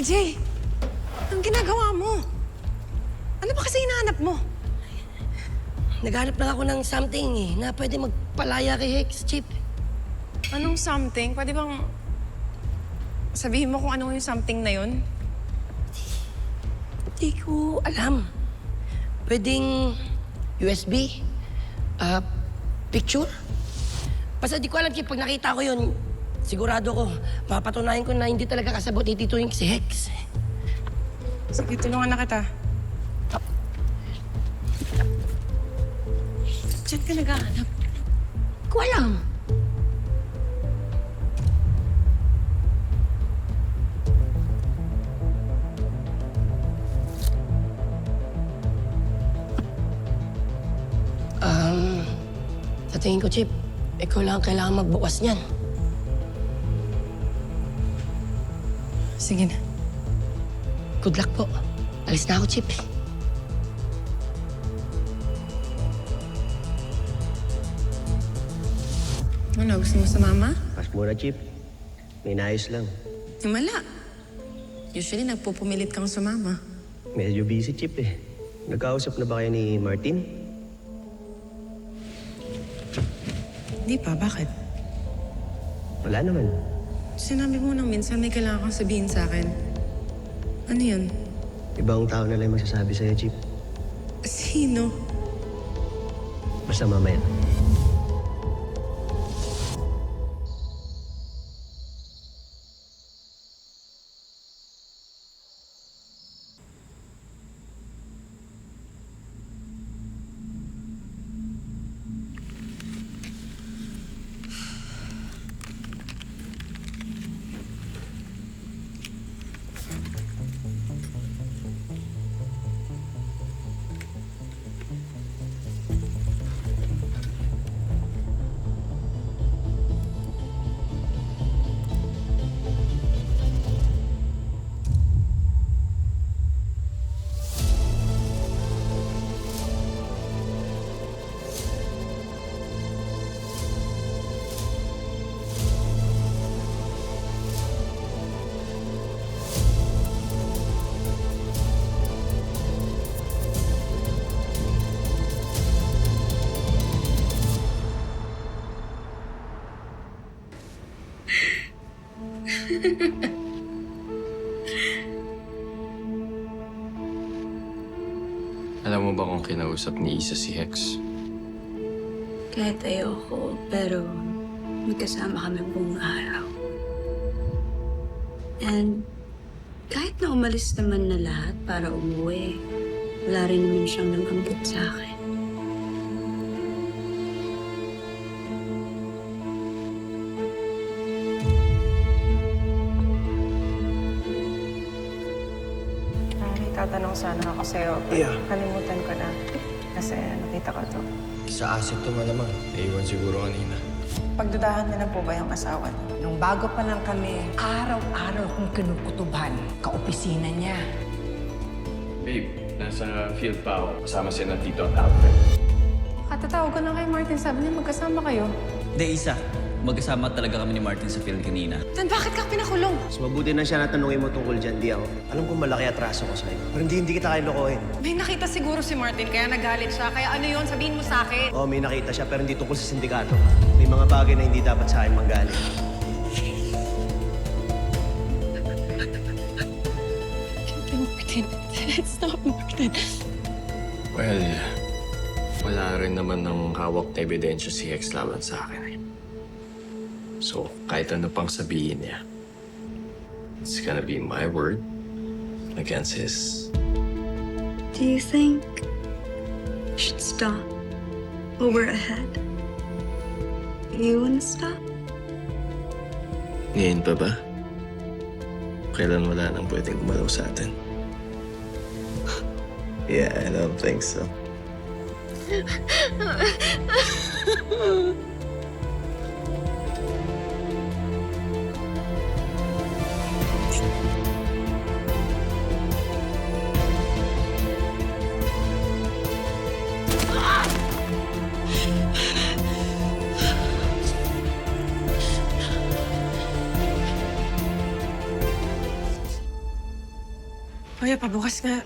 LJ, anong ginagawa mo? Ano ba kasi hinahanap mo? Naghanap lang ako ng something na pwede magpalaya kay Hex, Chip. Anong something? Pwede bang sabihin mo kung ano yung something na yun? Hindi ko alam. Pwedeng USB? Picture? Basta di ko alam, Chip. Pag nakita ko yun, sigurado ko, mapatunayan ko na hindi talaga kasabot ni Tito yung si Hex. Sige, tulungan na kita. Diyan ka naghahanap. Hindi ko alam. Sa tingin ko, Chip, ikaw lang ang kailangan magbukas niyan. Sige na. Good luck po. Alis na ako, Chip. Ano, gusto mo sumama? Pas muna, Chip. May naayos lang. Wala. Usually, nagpupumilit kang sumama. Medyo busy, Chip eh. Nagkausap na ba kayo ni Martin? Hindi pa, bakit? Wala naman. Sinabi mo nang minsan may kailangan kang sabihin sa akin. Ano yun? Ibang tao na lang masasabi sa'yo, Chip. Sino? Basta mamaya. Alam mo ba kung kinausap ni Isa si Hex? Kahit ayoko, pero magkasama kami buong araw. And kahit na umalis naman na lahat para umuwi, wala rin naman siyang nabanggit sa akin. May tatanong sana ako sa'yo. Yeah. Kalimutan ko na. Kasi nakita ko to. Sa asset to malamang. Naiwan siguro kanina. Pagdudahan na lang po ba yung asawa niyo? Nung bago pa lang kami, araw-araw kong kinukutuban ka-opisina niya. Babe, nasa field pa ako. Kasama si Tito at Alfred. Katatawag ko na kay Martin. Sabi niya magkasama kayo. Hindi, Isa. Magkasama talaga kami ni Martin sa field kanina. Then bakit ka pinakulong? Mas mabuti na siya natanungin mo tungkol dyan, di ako. Alam kong malaki atraso ko sa'yo. Pero hindi kita kayo lokohin. May nakita siguro si Martin kaya nagalit siya. Kaya ano yun? Sabihin mo sa akin. Oo, may nakita siya pero hindi tungkol sa sindikato. May mga bagay na hindi dapat sa akin manggaling. It's not Martin. Well, wala rin naman ng hawak na ebidensya si Hex laban sa akin eh. So, kahit ano pang sabihin niya, it's gonna be my word against his. Do you think we should stop while we're ahead? You wanna stop? Ngayon pa ba? Kailan wala nang pwedeng gumalaw sa atin? Yeah, I don't think so. Kuya, pabukas nga.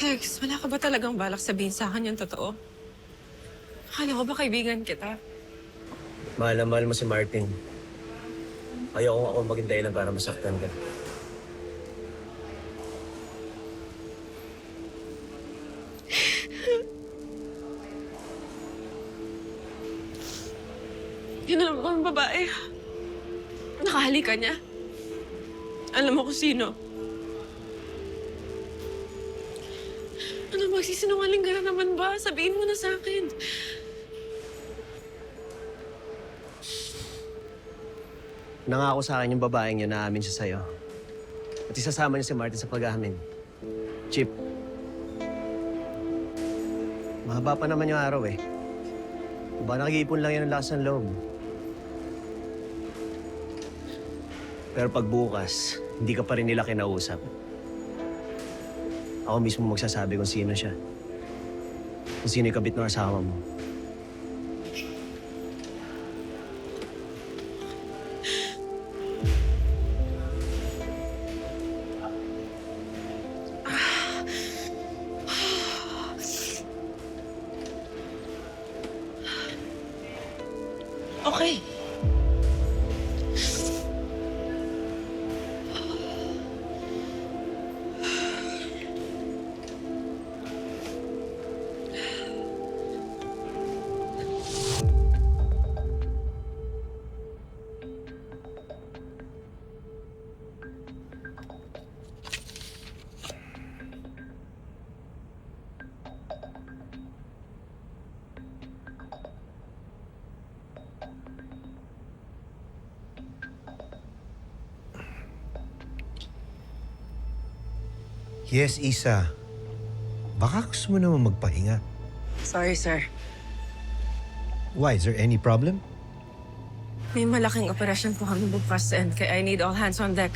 Hex, wala ka ba talagang balak sabihin sa akin yung totoo? Akala ko ba kaibigan kita? Mahal na mahal mo si Martin. Ayoko ako maging dahilan para masaktan ka. Yun na naman ang babae. Nakahalikan niya. Alam mo kung sino. Ano, magsisinungaling ka na naman ba? Sabihin mo na sa akin. Nangako sa akin yung babaeng yun na amin siya sa'yo. At isasama niya si Martin sa pag-amin. Chip. Mahaba pa naman yung araw eh. Ba nakikipon lang yan ng lakas ng loob. Pero pag bukas, hindi ka pa rin nila kinausap. Ako mismo magsasabi kung sino siya. Kung sino yung kabit ng asawa mo. Okay. Yes, Isa. Baka gusto mo naman magpahinga. Sorry, sir. Why? Is there any problem? May malaking operasyon po kami bukas and kaya I need all hands on deck.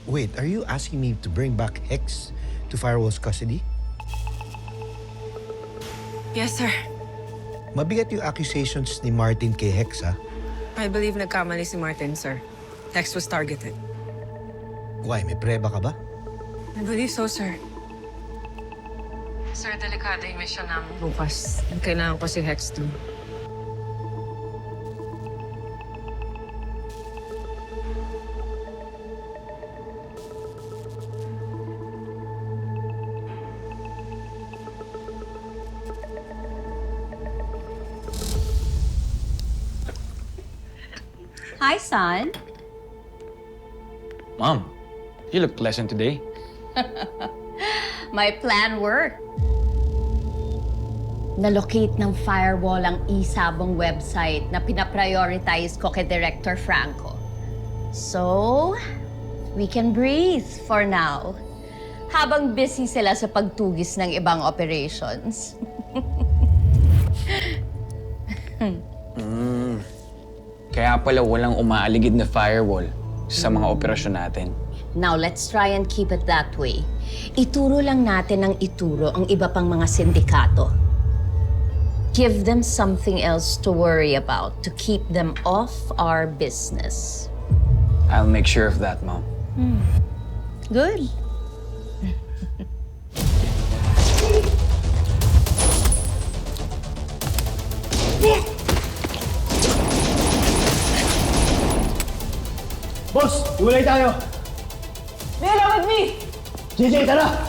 Wait, are you asking me to bring back Hex to Firewall's custody? Yes, sir. Mabigat yung accusations ni Martin kay Hex, ha? I believe nagkamali si Martin, sir. Hex was targeted. Why? May preba ka ba? I believe so, sir. Sir, delikado yung mission namin bukas. Kailangan ko si Hex too. Hi, son. Mom, you look pleasant today. My plan worked. Nalocate ng firewall ang isabong website na pinaprioritize ko kay Director Franco. So, we can breathe for now. Habang busy sila sa pagtugis ng ibang operations. Kaya pala walang umaaligid na firewall sa mga operasyon natin. Now, let's try and keep it that way. Ituro lang natin ng ituro ang iba pang mga sindikato. Give them something else to worry about to keep them off our business. I'll make sure of that, Mom. Good. Boss! Iwalay tayo! Bella, with me! JJ, tara!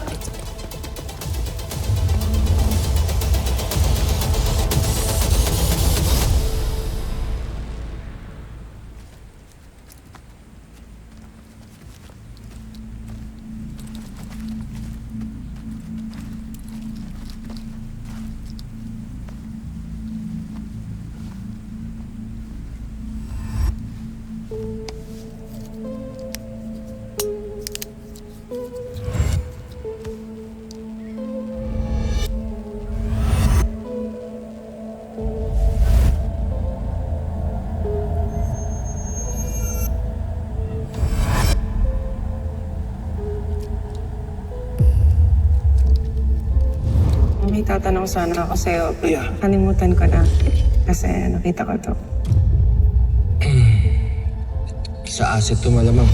May tatanong sana ako sa'yo. Kalimutan ko na. Kasi nakita ko to. Sa asset to malamang.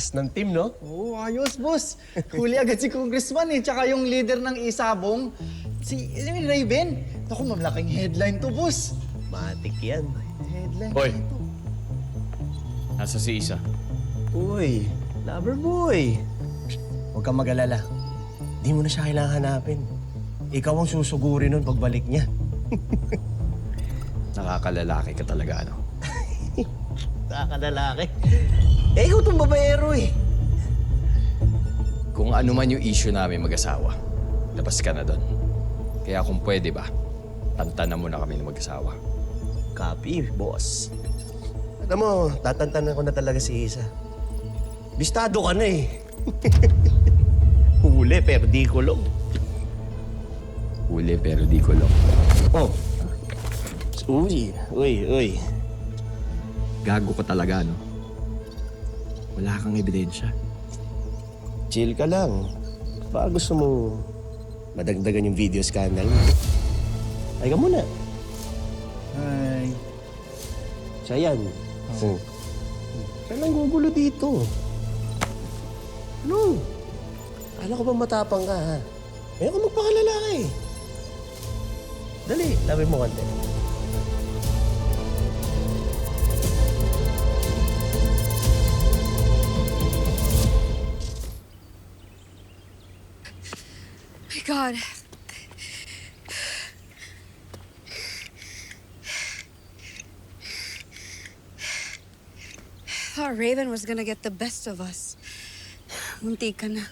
Lakas ng team, no? Oo, ayos, boss. Huli agad si Congressman eh, tsaka yung leader ng isabong, si Raven. Naku, malaking headline to, boss. Matik yan. Headline Hoy. to. Nasa si Isa. Uy, lover boy. Huwag kang mag-alala. Di mo na siya kailangan hanapin. Ikaw ang susuguri nun pagbalik niya. Nakakalalaki ka talaga, ano? Nakakalalaki. Eh, ikaw tong babaero eh. Kung ano man yung issue namin mag-asawa, labas ka na doon. Kaya kung pwede ba, tantanan mo na kami ng mag-asawa. Copy, boss. Alam mo, tatantanan ko na talaga si Isa. Bistado ka na eh. Huli, pero di kulong. Huli pero di kulong. Oh. Uy. Gago ka talaga, no? Wala kang ebidensya. Chill ka lang. Baka gusto mo madagdagan yung video scandal mo. Ay ka muna. Ay. Siya yan. Siya lang gugulo dito. Ano? Kala ko ba matapang ka, ha? Ngayon ka magpakalalaki. Dali, labay mo konti. My God. Thought Raven was gonna get the best of us. Munti ka na.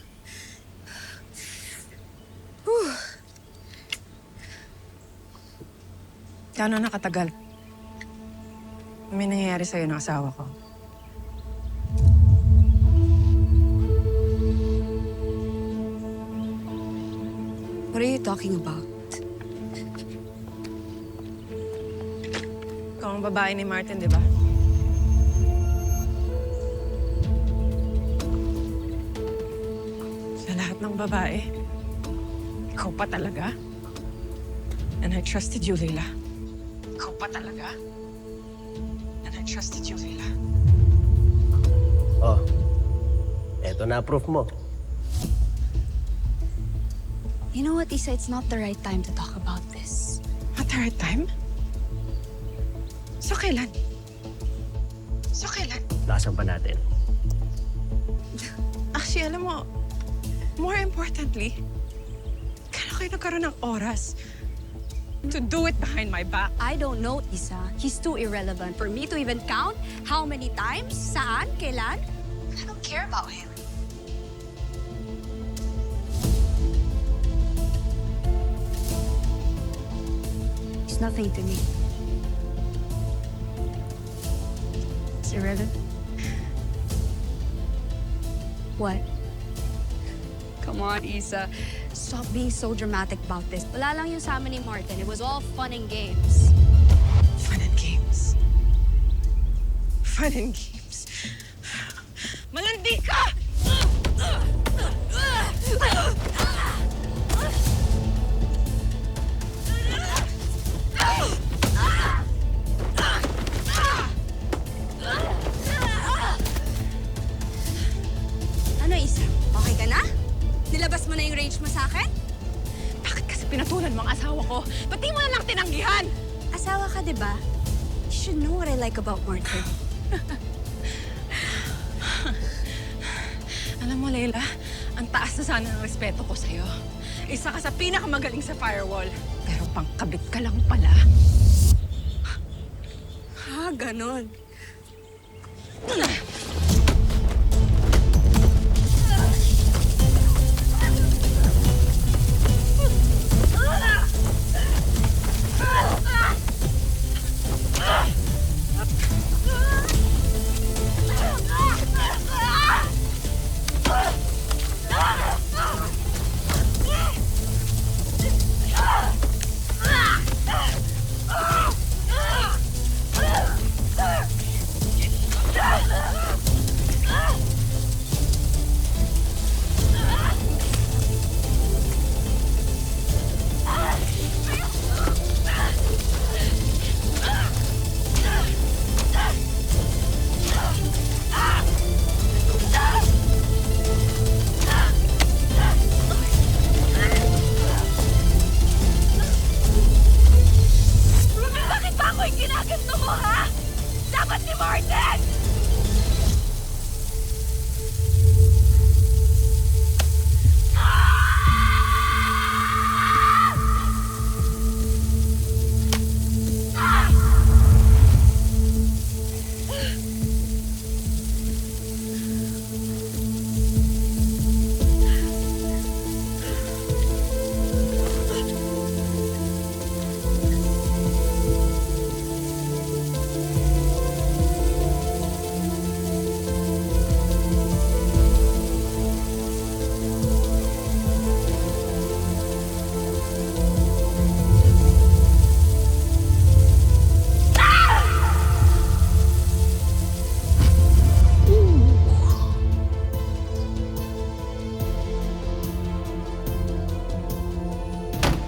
Gano'n nakatagal? May nangyayari sa'yo ng asawa ko. What are you talking about? Ikaw ang babae ni Martin, di ba? Sa lahat ng babae, ikaw pa talaga? And I trusted you, Leila. Ikaw pa talaga? And I trusted you, Leila. Oh, eto na proof mo. You know what, Isa? It's not the right time to talk about this. Not the right time? So kailan? So kailan? Lakasan pa natin. Actually, alam mo, more importantly, kailan kayo nagkaroon ng oras to do it behind my back? I don't know, Isa. He's too irrelevant for me to even count how many times, saan, kailan. I don't care about him. He's nothing to me. It's irrelevant. What? Come on, Isa. Stop being so dramatic about this. Wala lang yung sa amin ni Martin. It was all fun and games. Fun and games. Fun and games. Malandi ka! Ano, Isa? Okay ka na? Nilabas mo na yung range mo sa akin? Bakit kasi pinatulan mo ang asawa ko? Ba't di mo na lang tinanggihan? Asawa ka, di ba? You should know what I like about Martin. Alam mo, Leila, ang taas na sana ng respeto ko sa'yo. Isa ka sa pinakamagaling sa firewall. Pero pangkabit ka lang pala. Ha, ganon.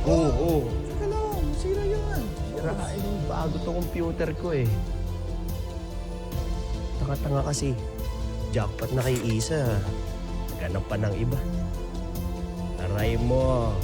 Oo. Saka lang, sira yan. Sirain yung bago to computer ko eh. Tanga-tanga kasi. Jackpot na kay Isa. Ganap pa ng iba. Aray mo.